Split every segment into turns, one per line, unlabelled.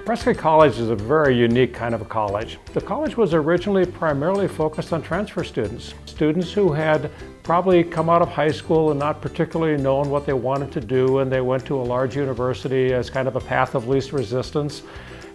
Prescott College is a very unique kind of a college. The college was originally primarily focused on transfer students. Students who had probably come out of high school and not particularly known what they wanted to do, and they went to a large university as kind of a path of least resistance.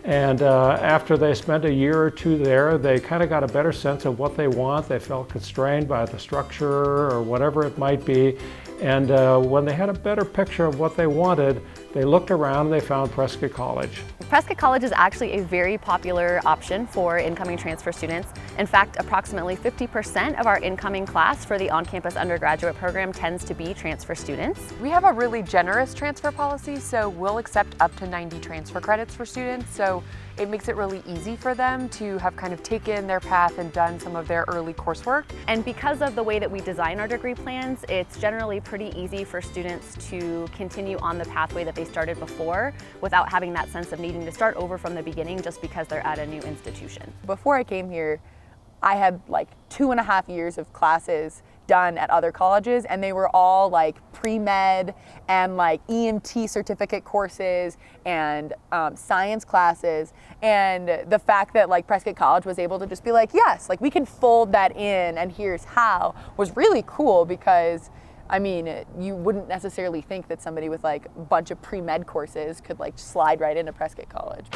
And after they spent a year or two there, they kind of got a better sense of what they want. They felt constrained by the structure or whatever it might be. And when they had a better picture of what they wanted, they looked around and they found Prescott College.
Prescott College is actually a very popular option for incoming transfer students. In fact, approximately 50% of our incoming class for the on-campus undergraduate program tends to be transfer students.
We have a really generous transfer policy, so we'll accept up to 90 transfer credits for students. So it makes it really easy for them to have kind of taken their path and done some of their early coursework.
And because of the way that we design our degree plans, it's generally pretty easy for students to continue on the pathway that they started before without having that sense of needing to start over from the beginning just because they're at a new institution.
Before I came here, I had like 2.5 years of classes done at other colleges, and they were all like pre-med and like EMT certificate courses and science classes. And the fact that like Prescott College was able to just be like, yes, like we can fold that in and here's how, was really cool, because I mean, you wouldn't necessarily think that somebody with like a bunch of pre-med courses could like slide right into Prescott College.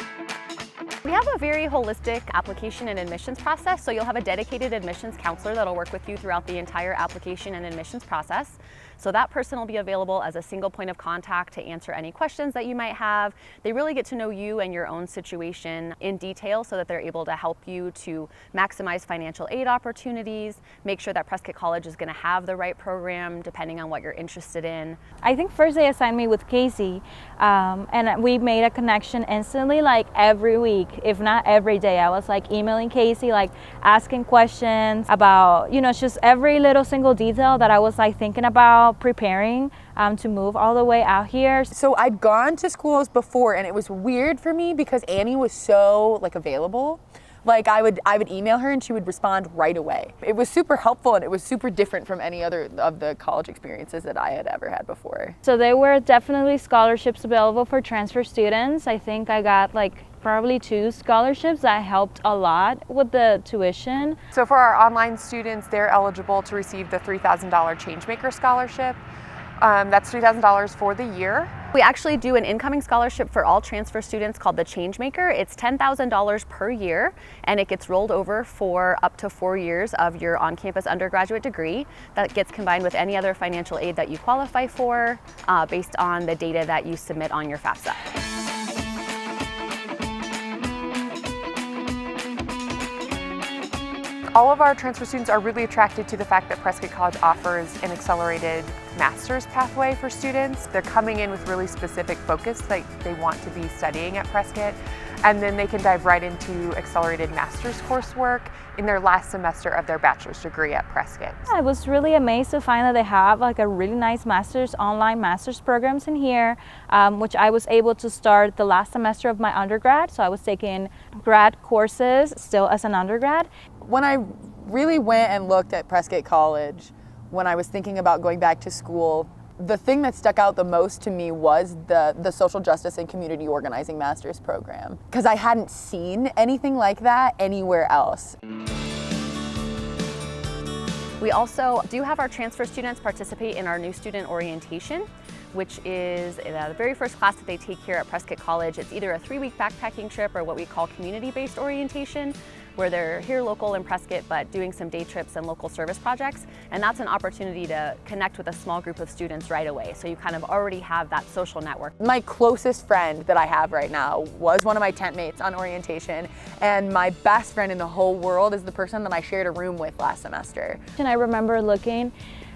We have a very holistic application and admissions process, so you'll have a dedicated admissions counselor that'll work with you throughout the entire application and admissions process. So that person will be available as a single point of contact to answer any questions that you might have. They really get to know you and your own situation in detail so that they're able to help you to maximize financial aid opportunities, make sure that Prescott College is going to have the right program depending on what you're interested in.
I think first they assigned me with Casey, and we made a connection instantly, like every week, if not every day. I was like emailing Casey, like asking questions about, you know, just every little single detail that I was like thinking about preparing to move all the way out here.
So I'd gone to schools before, and it was weird for me because Annie was so like available. Like I would email her and she would respond right away. It was super helpful, and it was super different from any other of the college experiences that I had ever had before.
So there were definitely scholarships available for transfer students. I think I got like probably 2 scholarships that helped a lot with the tuition.
So for our online students, they're eligible to receive the $3,000 Changemaker Scholarship. That's $3,000 for the year.
We actually do an incoming scholarship for all transfer students called the Changemaker. It's $10,000 per year, and it gets rolled over for up to 4 years of your on-campus undergraduate degree. That gets combined with any other financial aid that you qualify for based on the data that you submit on your FAFSA.
All of our transfer students are really attracted to the fact that Prescott College offers an accelerated master's pathway for students. They're coming in with really specific focus, like they want to be studying at Prescott, and then they can dive right into accelerated master's coursework in their last semester of their bachelor's degree at Prescott.
I was really amazed to find that they have like a really nice online master's programs in here, which I was able to start the last semester of my undergrad. So I was taking grad courses still as an undergrad.
When I really went and looked at Prescott College, when I was thinking about going back to school, the thing that stuck out the most to me was the social justice and community organizing master's program, because I hadn't seen anything like that anywhere else.
We also do have our transfer students participate in our new student orientation, which is the very first class that they take here at Prescott College. It's either a 3-week backpacking trip or what we call community-based orientation, where they're here local in Prescott but doing some day trips and local service projects. And that's an opportunity to connect with a small group of students right away. So you kind of already have that social network.
My closest friend that I have right now was one of my tent mates on orientation, and my best friend in the whole world is the person that I shared a room with last semester.
And I remember looking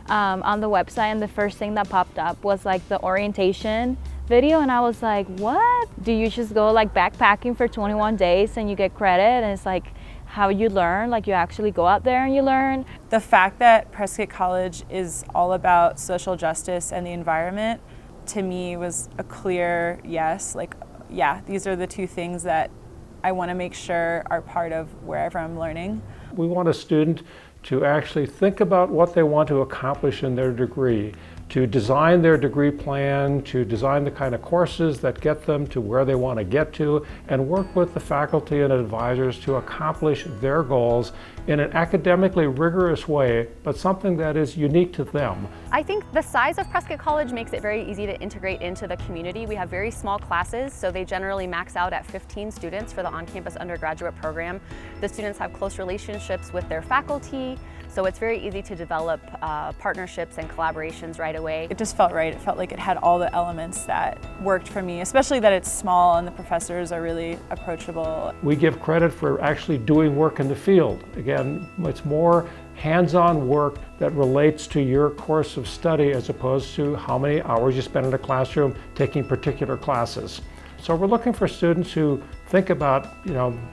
on the website, and the first thing that popped up was like the orientation video, and I was like, what? Do you just go like backpacking for 21 days and you get credit? And it's like how you learn, like you actually go out there and you learn.
The fact that Prescott College is all about social justice and the environment, to me, was a clear yes. Like, yeah, these are the 2 things that I want to make sure are part of wherever I'm learning.
We want a student to actually think about what they want to accomplish in their degree. to design their degree plan, to design the kind of courses that get them to where they want to get to, and work with the faculty and advisors to accomplish their goals in an academically rigorous way, but something that is unique to them.
I think the size of Prescott College makes it very easy to integrate into the community. We have very small classes, so they generally max out at 15 students for the on-campus undergraduate program. The students have close relationships with their faculty, so it's very easy to develop partnerships and collaborations right away.
It just felt right. It felt like it had all the elements that worked for me, especially that it's small and the professors are really approachable.
We give credit for actually doing work in the field. Again, it's more hands-on work that relates to your course of study as opposed to how many hours you spend in a classroom taking particular classes. So we're looking for students who think about,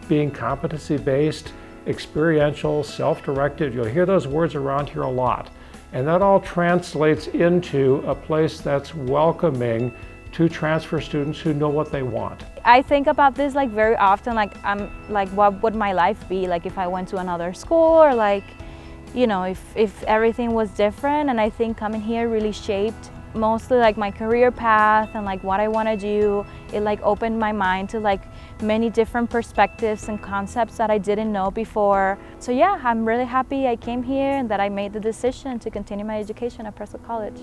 being competency-based, experiential, self-directed. You'll hear those words around here a lot. And that all translates into a place that's welcoming to transfer students who know what they want.
I think about this very often, what would my life be like if I went to another school, or if everything was different. And I think coming here really shaped mostly my career path and what I want to do. It opened my mind to many different perspectives and concepts that I didn't know before. So yeah, I'm really happy I came here and that I made the decision to continue my education at Prescott College.